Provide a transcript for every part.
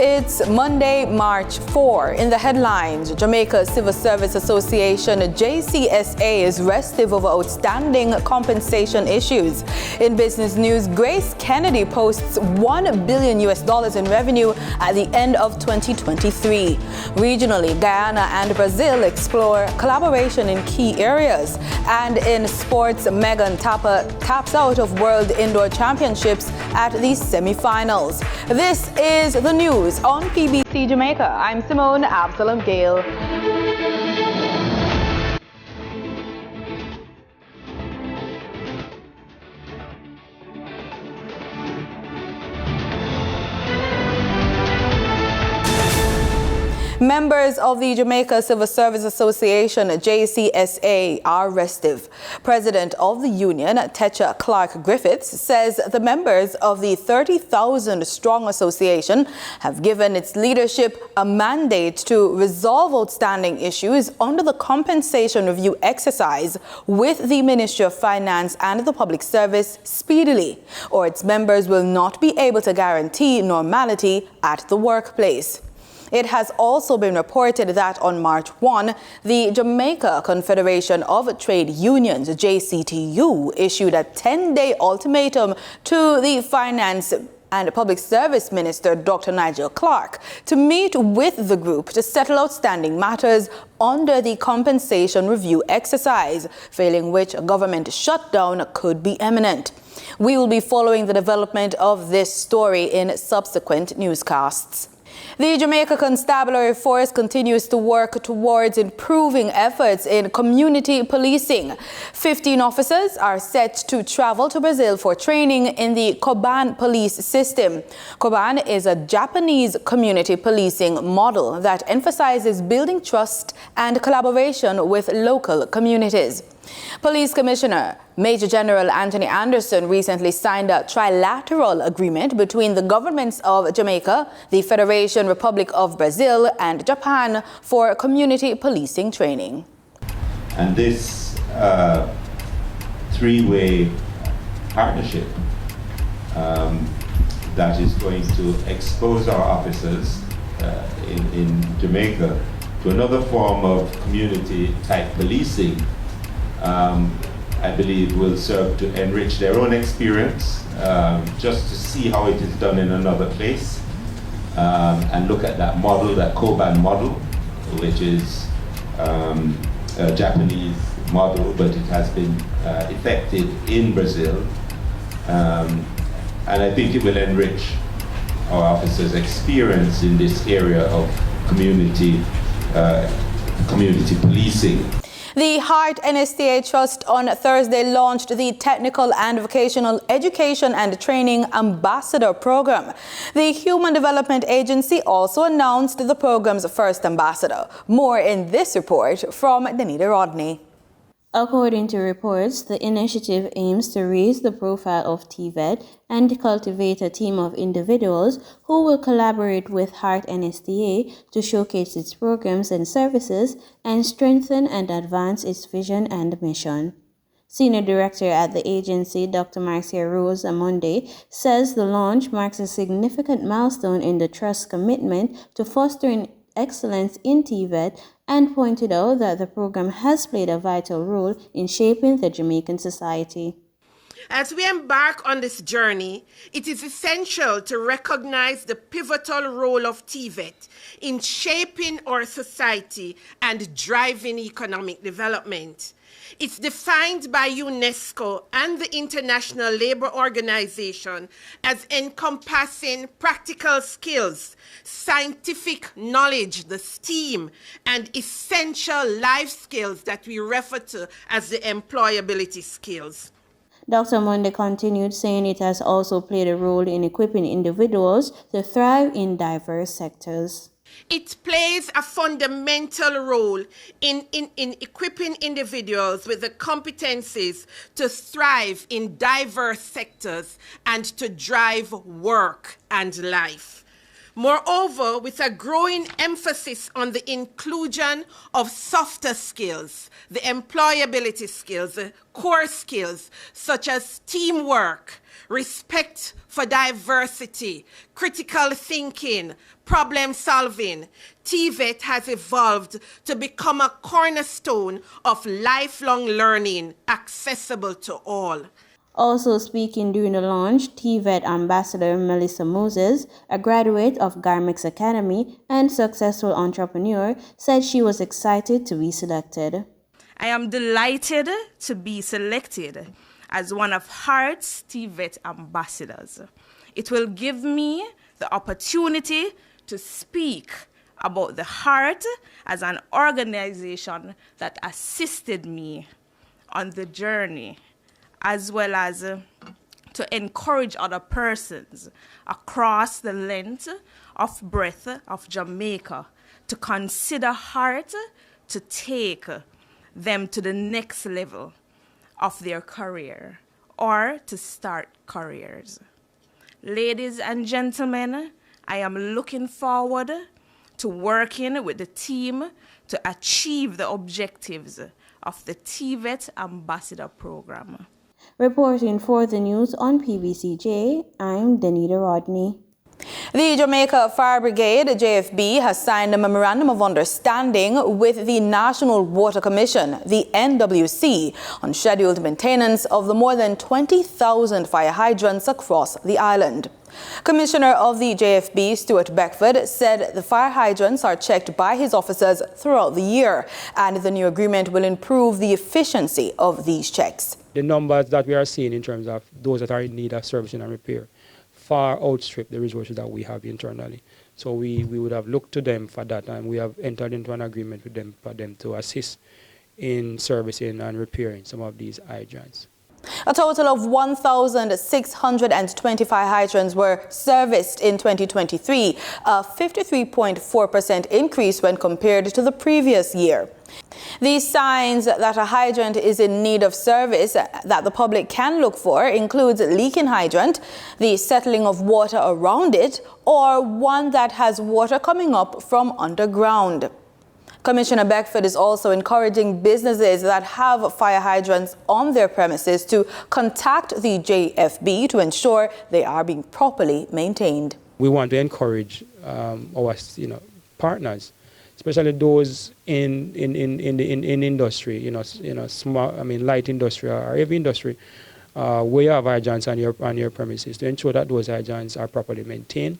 It's Monday, March 4. In the headlines, Jamaica Civil Service Association, JCSA, is restive over outstanding compensation issues. In business news, Grace Kennedy posts $1 billion in revenue at the end of 2023. Regionally, Guyana and Brazil explore collaboration in key areas. And in sports, Megan taps out of World Indoor Championships at the semi-finals. This is the news on PBC Jamaica. I'm Simone Absalom Gale. Members of the Jamaica Civil Service Association, JCSA, are restive. President of the union, Techa Clark Griffiths, says the members of the 30,000-strong association have given its leadership a mandate to resolve outstanding issues under the compensation review exercise with the Ministry of Finance and the Public Service speedily, or its members will not be able to guarantee normality at the workplace. It has also been reported that on March 1, the Jamaica Confederation of Trade Unions, JCTU, issued a 10-day ultimatum to the Finance and Public Service Minister, Dr. Nigel Clark, to meet with the group to settle outstanding matters under the compensation review exercise, failing which a government shutdown could be imminent. We will be following the development of this story in subsequent newscasts. The Jamaica Constabulary Force continues to work towards improving efforts in community policing. 15 officers are set to travel to Brazil for training in the Koban police system. Koban is a Japanese community policing model that emphasizes building trust and collaboration with local communities. Police Commissioner Major General Anthony Anderson recently signed a trilateral agreement between the governments of Jamaica, the Federation Republic of Brazil, and Japan for community policing training. And this three-way partnership that is going to expose our officers in Jamaica to another form of community-type policing, I believe will serve to enrich their own experience, just to see how it is done in another place, and look at that model, that Koban model, which is a Japanese model, but it has been effected in Brazil. And I think it will enrich our officers' experience in this area of community policing. The Heart NSTA Trust on Thursday launched the Technical and Vocational Education and Training Ambassador Program. The Human Development Agency also announced the program's first ambassador. More in this report from Danita Rodney. According to reports, the initiative aims to raise the profile of TVET and cultivate a team of individuals who will collaborate with Heart NSTA to showcase its programs and services and strengthen and advance its vision and mission. Senior Director at the agency, Dr. Marcia Rose Amonde, says the launch marks a significant milestone in the Trust's commitment to fostering excellence in TVET and pointed out that the program has played a vital role in shaping the Jamaican society. As we embark on this journey, it is essential to recognize the pivotal role of TVET in shaping our society and driving economic development. It's defined by UNESCO and the International Labour Organization as encompassing practical skills, scientific knowledge, the STEAM, and essential life skills that we refer to as the employability skills. Dr. Monde continued, saying it has also played a role in equipping individuals to thrive in diverse sectors. It plays a fundamental role in equipping individuals with the competencies to thrive in diverse sectors and to drive work and life. Moreover, with a growing emphasis on the inclusion of softer skills, the employability skills, the core skills such as teamwork, respect for diversity, critical thinking, problem solving, TVET has evolved to become a cornerstone of lifelong learning accessible to all. Also speaking during the launch, TVET Ambassador Melissa Moses, a graduate of Garmex Academy and successful entrepreneur, said she was excited to be selected. I am delighted to be selected as one of HEART's TVET ambassadors. It will give me the opportunity to speak about the HEART as an organization that assisted me on the journey, as well as to encourage other persons across the length of breadth of Jamaica to consider HEART to take them to the next level of their career or to start careers. Ladies and gentlemen, I am looking forward to working with the team to achieve the objectives of the TVET Ambassador Program. Reporting for the news on PBCJ, I'm Danita Rodney. The Jamaica Fire Brigade, JFB, has signed a Memorandum of Understanding with the National Water Commission, the NWC, on scheduled maintenance of the more than 20,000 fire hydrants across the island. Commissioner of the JFB, Stuart Beckford, said the fire hydrants are checked by his officers throughout the year, and the new agreement will improve the efficiency of these checks. The numbers that we are seeing in terms of those that are in need of servicing and repair far outstrip the resources that we have internally. So we would have looked to them for that, and we have entered into an agreement with them for them to assist in servicing and repairing some of these hydrants. A total of 1,625 hydrants were serviced in 2023, a 53.4% increase when compared to the previous year. These signs that a hydrant is in need of service that the public can look for includes a leaking hydrant, the settling of water around it, or one that has water coming up from underground. Commissioner Beckford is also encouraging businesses that have fire hydrants on their premises to contact the JFB to ensure they are being properly maintained. We want to encourage our partners, especially those in industry, small, light industry or heavy industry, where you have hydrants on your premises, to ensure that those hydrants are properly maintained.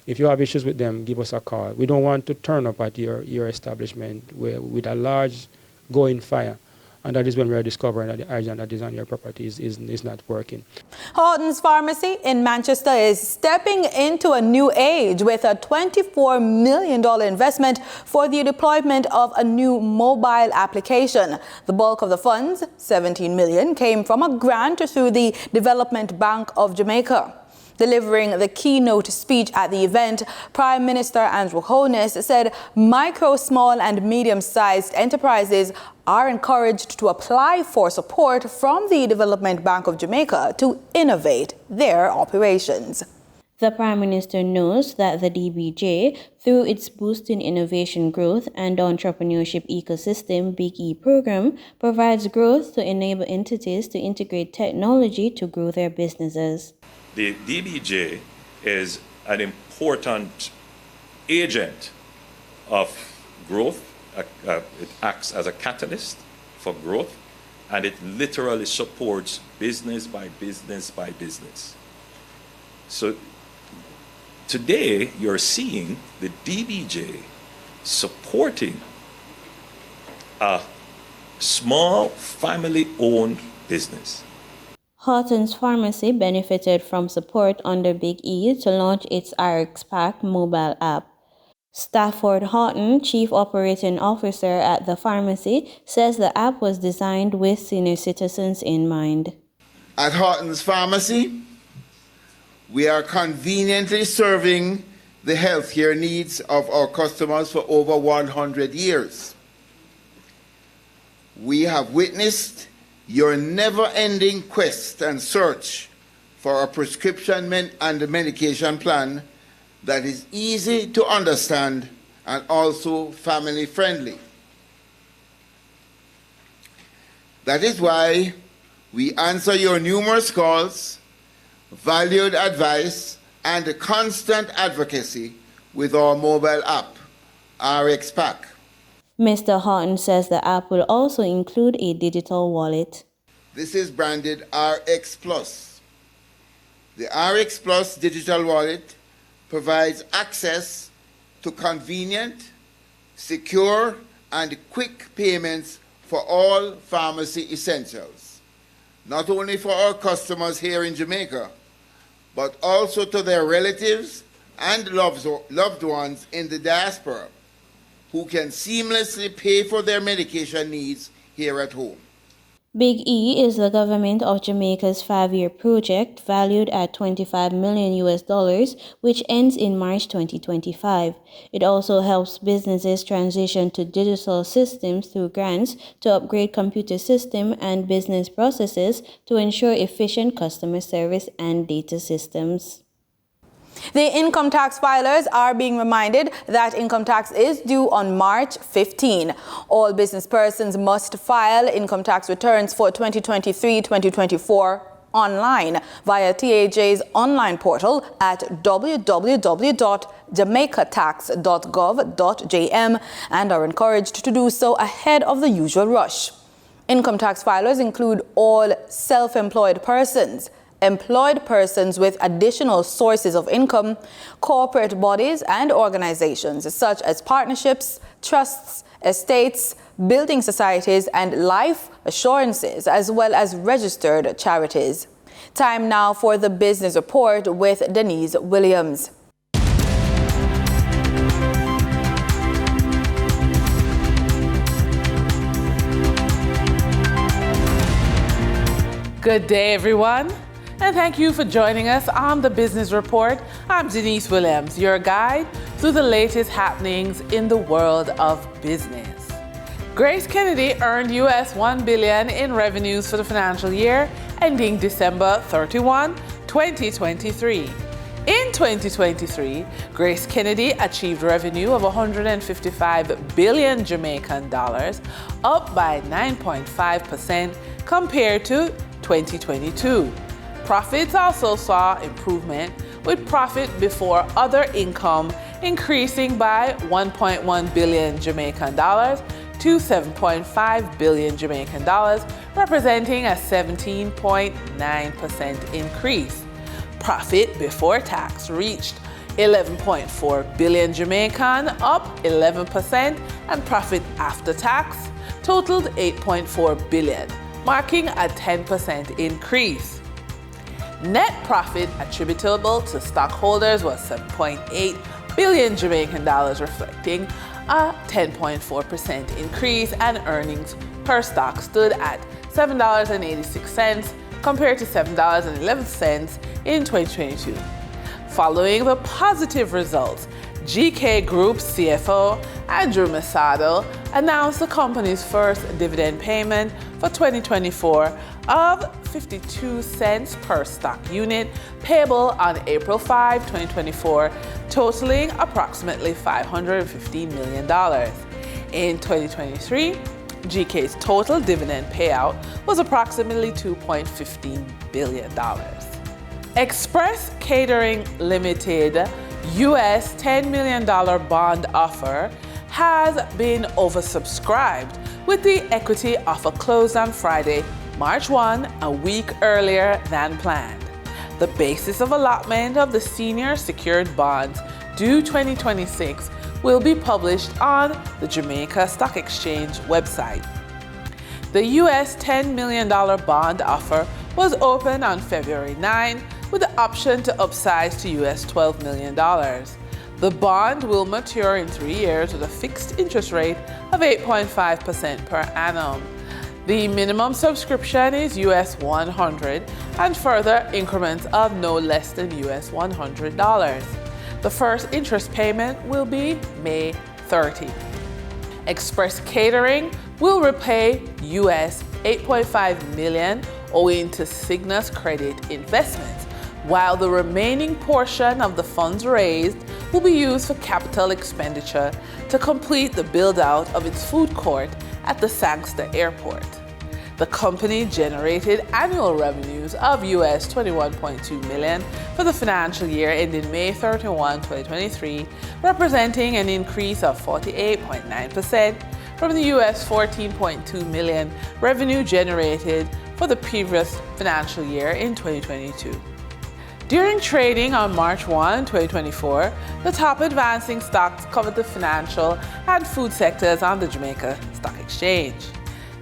If you have issues with them, give us a call. We don't want to turn up at your establishment with a large going fire, and that is when we are discovering that the hydrant that is on your property is not working. Hydrants Pharmacy in Manchester is stepping into a new age with a $24 million investment for the deployment of a new mobile application. The bulk of the funds, $17 million, came from a grant through the Development Bank of Jamaica. Delivering the keynote speech at the event, Prime Minister Andrew Holness said micro, small and medium-sized enterprises are encouraged to apply for support from the Development Bank of Jamaica to innovate their operations. The Prime Minister knows that the DBJ, through its Boosting Innovation Growth and Entrepreneurship Ecosystem Big E program, provides growth to enable entities to integrate technology to grow their businesses. The DBJ is an important agent of growth. It acts as a catalyst for growth, and it literally supports business by business by business. So today you're seeing the DBJ supporting a small family-owned business. Hydrants Pharmacy benefited from support under Big E to launch its RX Pack mobile app. Stafford Houghton, Chief Operating Officer at the pharmacy, says the app was designed with senior citizens in mind. At Hydrants Pharmacy, we are conveniently serving the healthcare needs of our customers for over 100 years. We have witnessed your never-ending quest and search for a prescription and medication plan that is easy to understand and also family friendly. That is why we answer your numerous calls, valued advice, and constant advocacy with our mobile app, RxPack. Mr. Horton says the app will also include a digital wallet. This is branded RX Plus. The RX Plus digital wallet provides access to convenient, secure, and quick payments for all pharmacy essentials, not only for our customers here in Jamaica, but also to their relatives and loved ones in the diaspora who can seamlessly pay for their medication needs here at home. Big E is the government of Jamaica's 5-year project valued at $25 million, which ends in March 2025. It also helps businesses transition to digital systems through grants to upgrade computer system and business processes to ensure efficient customer service and data systems. The income tax filers are being reminded that income tax is due on March 15. All business persons must file income tax returns for 2023-2024 online via TAJ's online portal at www.jamaicatax.gov.jm and are encouraged to do so ahead of the usual rush. Income tax filers include all self-employed persons, employed persons with additional sources of income, corporate bodies and organizations such as partnerships, trusts, estates, building societies, and life assurances, as well as registered charities. Time now for the Business Report with Denise Williams. Good day, everyone, and thank you for joining us on the Business Report. I'm Denise Williams, your guide through the latest happenings in the world of business. Grace Kennedy earned US $1 billion in revenues for the financial year ending December 31, 2023. In 2023, Grace Kennedy achieved revenue of 155 billion Jamaican dollars, up by 9.5% compared to 2022. Profits also saw improvement, with profit before other income increasing by 1.1 billion Jamaican dollars to 7.5 billion Jamaican dollars, representing a 17.9% increase. Profit before tax reached 11.4 billion Jamaican, up 11%, and profit after tax totaled 8.4 billion, marking a 10% increase. Net profit attributable to stockholders was 7.8 billion Jamaican dollars, reflecting a 10.4% increase, and earnings per stock stood at $7.86 compared to $7.11 in 2022. Following the positive results, GK Group's CFO, Andrew Masado, announced the company's first dividend payment for 2024 of 52 cents per stock unit, payable on April 5, 2024, totaling approximately $515 million. In 2023, GK's total dividend payout was approximately $2.15 billion. Express Catering Limited US $10 million bond offer has been oversubscribed, with the equity offer closed on Friday, March 1, a week earlier than planned. The basis of allotment of the senior secured bonds due 2026 will be published on the Jamaica Stock Exchange website. The US $10 million bond offer was opened on February 9 with the option to upsize to US $12 million. The bond will mature in 3 years with a fixed interest rate of 8.5% per annum. The minimum subscription is US $100 and further increments of no less than US $100. The first interest payment will be May 30. Express Catering will repay US $8.5 million owing to Cigna's credit investments, while the remaining portion of the funds raised will be used for capital expenditure to complete the build-out of its food court at the Sangster Airport. The company generated annual revenues of US $21.2 million for the financial year ending May 31, 2023, representing an increase of 48.9% from the US $14.2 million revenue generated for the previous financial year in 2022. During trading on March 1, 2024, the top advancing stocks covered the financial and food sectors on the Jamaica Stock Exchange.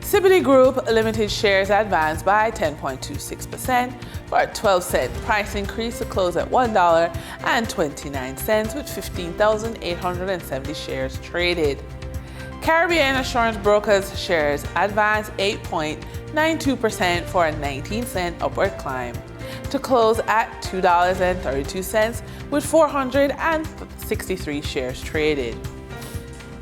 Siboney Group Limited shares advanced by 10.26% for a 12-cent price increase to close at $1.29 with 15,870 shares traded. Caribbean Assurance Brokers shares advanced 8.92% for a 19-cent upward climb to close at $2.32 with 463 shares traded.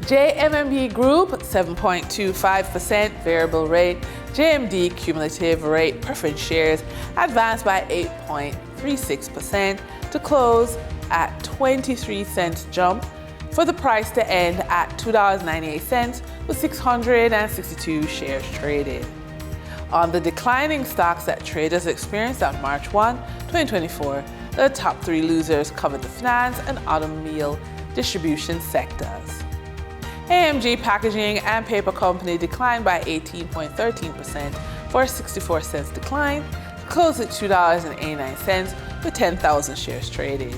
JMMB Group 7.25% variable rate JMD cumulative rate preference shares advanced by 8.36% to close at 23 cents jump for the price to end at $2.98 with 662 shares traded. On the declining stocks that traders experienced on March 1, 2024, the top three losers covered the finance and automobile distribution sectors. AMG Packaging and Paper Company declined by 18.13% for a 64 cents decline to close at $2.89 with 10,000 shares traded.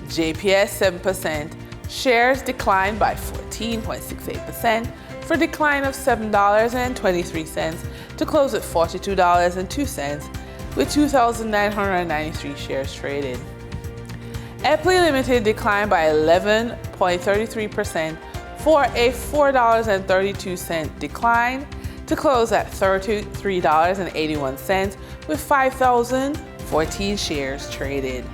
JPS 7% shares declined by 14.68% for a decline of $7.23 to close at $42.02 with 2,993 shares traded. Epley Limited declined by 11.33% for a $4.32 decline to close at $33.81 with 5,014 shares traded.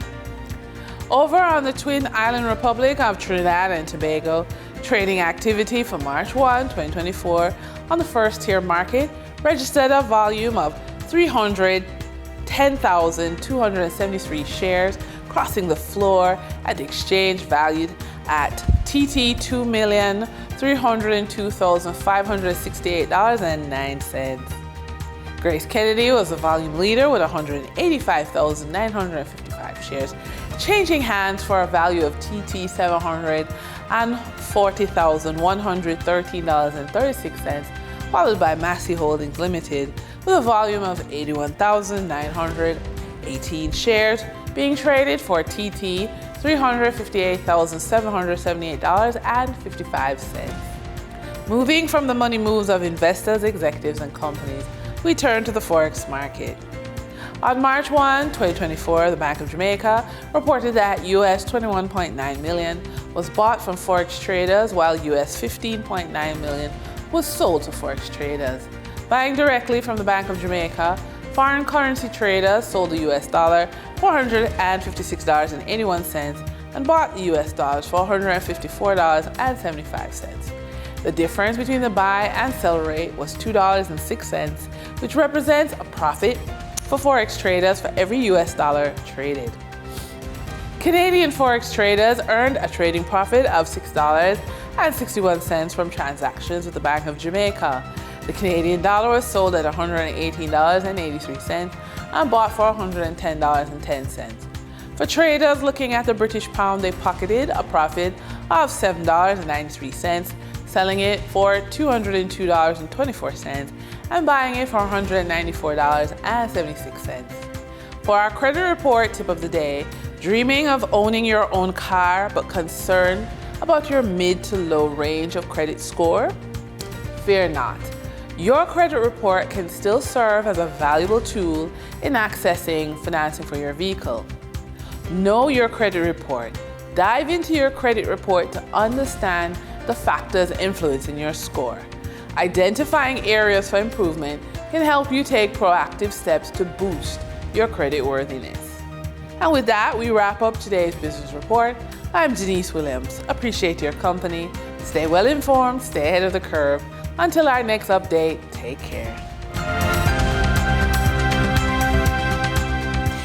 Over on the Twin Island Republic of Trinidad and Tobago, trading activity for March 1, 2024 on the first tier market registered a volume of 310,273 shares crossing the floor at the exchange valued at TT $2,302,568.09. Grace Kennedy was the volume leader with 185,955 shares, changing hands for a value of TT $740,113.36, followed by Massey Holdings Limited with a volume of 81,918 shares, being traded for TT $358,778.55. Moving from the money moves of investors, executives, and companies, we turn to the Forex market. On March 1, 2024, the Bank of Jamaica reported that US $21.9 million was bought from Forex traders, while US $15.9 million was sold to Forex traders. Buying directly from the Bank of Jamaica, foreign currency traders sold the US dollar for $156.81 and bought the US dollars for $154.75. The difference between the buy and sell rate was $2.06, which represents a profit for Forex traders for every US dollar traded. Canadian Forex traders earned a trading profit of $6.61 from transactions with the Bank of Jamaica. The Canadian dollar was sold at $118.83 and bought for $110.10. For traders looking at the British pound, they pocketed a profit of $7.93, selling it for $202.24 and buying it for $194.76. For our credit report tip of the day, dreaming of owning your own car but concerned about your mid to low range of credit score? Fear not. Your credit report can still serve as a valuable tool in accessing financing for your vehicle. Know your credit report. Dive into your credit report to understand the factors influencing your score. Identifying areas for improvement can help you take proactive steps to boost your credit worthiness. And with that, we wrap up today's business report. I'm Denise Williams. Appreciate your company. Stay well informed, stay ahead of the curve. Until our next update, take care.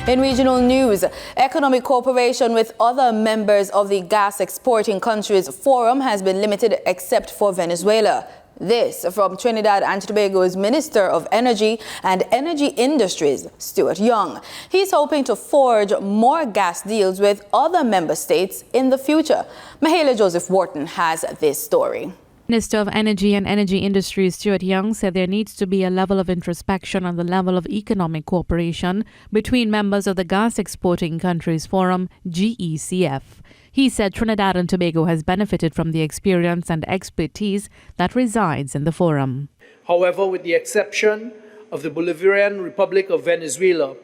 In regional news, economic cooperation with other members of the Gas Exporting Countries Forum has been limited except for Venezuela. This from Trinidad and Tobago's Minister of Energy and Energy Industries, Stuart Young. He's hoping to forge more gas deals with other member states in the future. Mahala Joseph Wharton has this story. Minister of Energy and Energy Industries Stuart Young said there needs to be a level of introspection on the level of economic cooperation between members of the Gas Exporting Countries Forum, GECF. He said Trinidad and Tobago has benefited from the experience and expertise that resides in the forum. However, with the exception of the Bolivarian Republic of Venezuela,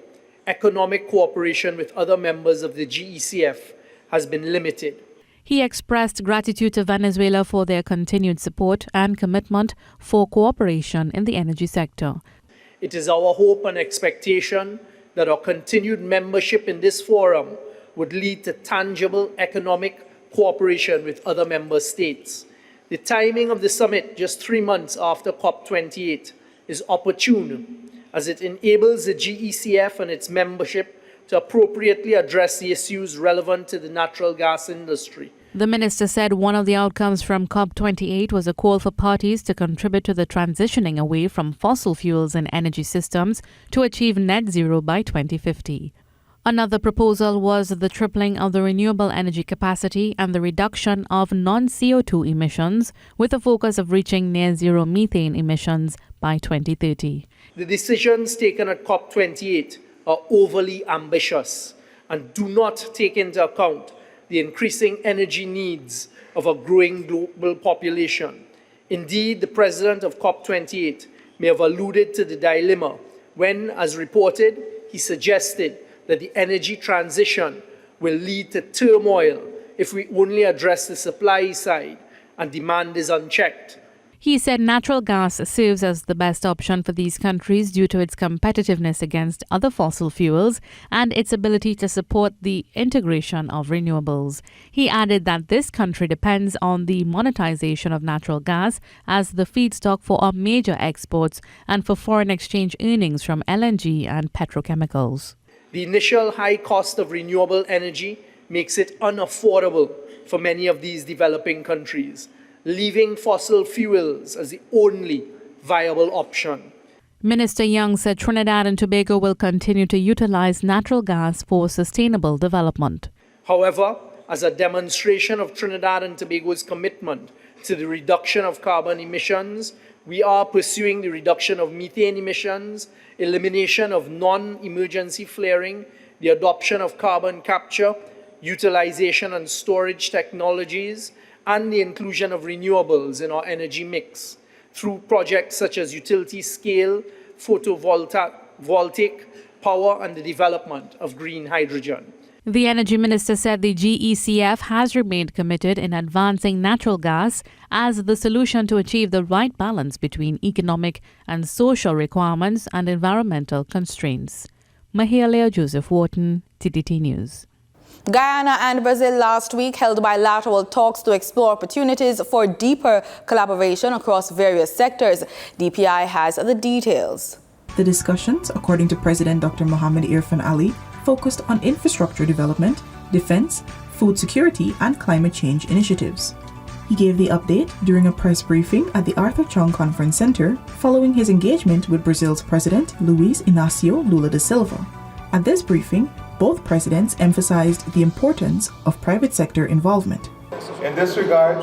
economic cooperation with other members of the GECF has been limited. He expressed gratitude to Venezuela for their continued support and commitment for cooperation in the energy sector. It is our hope and expectation that our continued membership in this forum would lead to tangible economic cooperation with other member states. The timing of the summit, just 3 months after COP28, is opportune as it enables the GECF and its membership to appropriately address the issues relevant to the natural gas industry. The minister said one of the outcomes from COP28 was a call for parties to contribute to the transitioning away from fossil fuels in energy systems to achieve net zero by 2050. Another proposal was the tripling of the renewable energy capacity and the reduction of non-CO2 emissions, with a focus of reaching near zero methane emissions by 2030. The decisions taken at COP28 are overly ambitious and do not take into account the increasing energy needs of a growing global population. Indeed, the president of COP28 may have alluded to the dilemma when, as reported, he suggested that the energy transition will lead to turmoil if we only address the supply side and demand is unchecked. He said natural gas serves as the best option for these countries due to its competitiveness against other fossil fuels and its ability to support the integration of renewables. He added that this country depends on the monetization of natural gas as the feedstock for our major exports and for foreign exchange earnings from LNG and petrochemicals. The initial high cost of renewable energy makes it unaffordable for many of these developing countries, leaving fossil fuels as the only viable option. Minister Young said Trinidad and Tobago will continue to utilize natural gas for sustainable development. However, as a demonstration of Trinidad and Tobago's commitment to the reduction of carbon emissions, we are pursuing the reduction of methane emissions, elimination of non-emergency flaring, the adoption of carbon capture, utilization and storage technologies, and the inclusion of renewables in our energy mix through projects such as utility-scale photovoltaic power and the development of green hydrogen. The energy minister said the GECF has remained committed in advancing natural gas as the solution to achieve the right balance between economic and social requirements and environmental constraints. Mahala Joseph Wharton, TDT News. Guyana and Brazil last week held bilateral talks to explore opportunities for deeper collaboration across various sectors. DPI has the details. The discussions, according to President Dr. Mohamed Irfan Ali, focused on infrastructure development, defense, food security, and climate change initiatives. He gave the update during a press briefing at the Arthur Chong Conference Center following his engagement with Brazil's President Luiz Inácio Lula da Silva. At this briefing, both presidents emphasized the importance of private sector involvement. In this regard,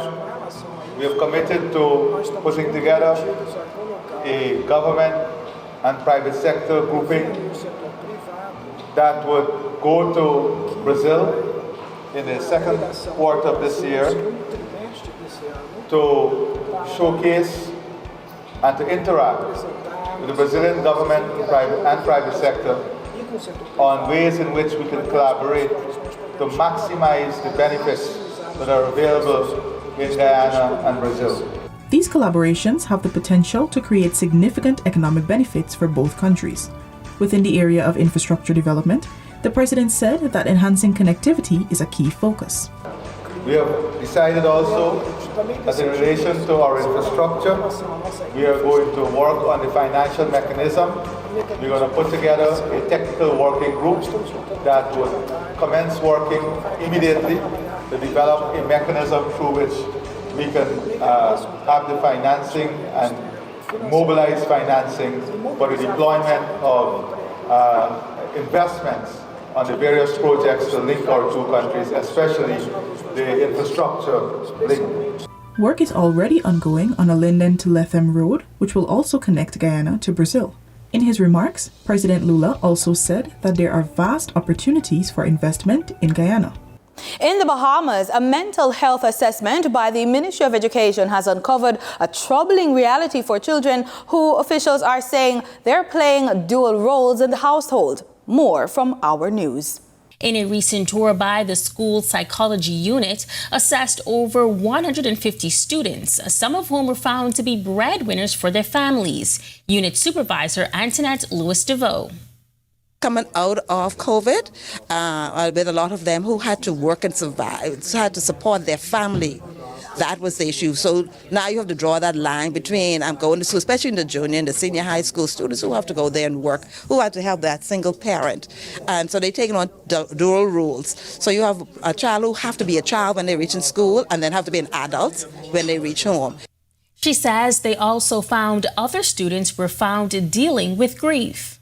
we have committed to putting together a government and private sector grouping that would go to Brazil in the second quarter of this year to showcase and to interact with the Brazilian government and private sector on ways in which we can collaborate to maximize the benefits that are available in Guyana and Brazil. These collaborations have the potential to create significant economic benefits for both countries. Within the area of infrastructure development, the president said that enhancing connectivity is a key focus. We have decided also that in relation to our infrastructure, we are going to work on the financial mechanism we're going to put together a technical working group that would commence working immediately to develop a mechanism through which we can have the financing and mobilize financing for the deployment of investments on the various projects to link our two countries, especially the infrastructure link. Work is already ongoing on a Linden to Lethem road, which will also connect Guyana to Brazil. In his remarks, President Lula also said that there are vast opportunities for investment in Guyana. In the Bahamas, a mental health assessment by the Ministry of Education has uncovered a troubling reality for children who officials are saying they're playing dual roles in the household. More from our news. In a recent tour by the school psychology unit, assessed over 150 students, some of whom were found to be breadwinners for their families. Unit Supervisor Antoinette Lewis-DeVoe. Coming out of COVID, with a lot of them who had to work and survive, had to support their family. That was the issue. So now you have to draw that line between going to school, especially in the junior and the senior high school students who have to go there and work, who have to help that single parent. And so they're taking on dual roles. So you have a child who have to be a child when they reach in school and then have to be an adult when they reach home. She says they also found other students were found dealing with grief.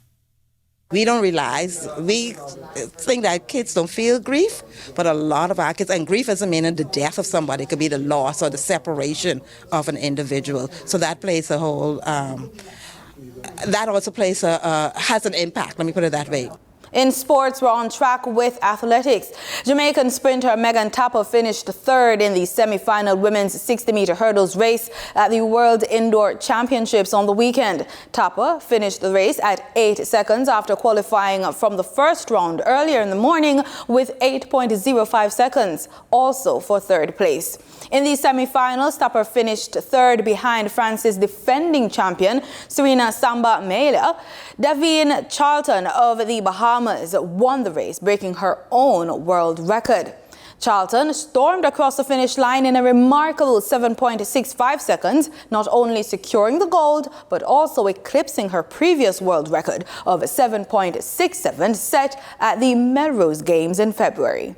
We don't realize, we think that kids don't feel grief, but a lot of our kids, and grief doesn't mean the death of somebody, it could be the loss or the separation of an individual. So that plays a whole, that also plays has an impact, let me put it that way. In sports, we're on track with athletics. Jamaican sprinter Megan Tapper finished third in the semi-final women's 60-meter hurdles race at the World Indoor Championships on the weekend. Tapper finished the race at 8 seconds after qualifying from the first round earlier in the morning with 8.05 seconds, also for third place. In the semi-finals, Tapper finished third behind France's defending champion, Serena Samba Meila. Davine Charlton of the Bahamas won the race, breaking her own world record. Charlton stormed across the finish line in a remarkable 7.65 seconds, not only securing the gold, but also eclipsing her previous world record of 7.67 set at the Melrose Games in February.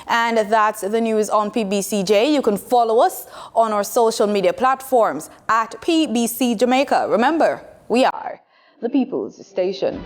And that's the news on PBCJ. You can follow us on our social media platforms at PBCJamaica. Remember, we are the People's Station.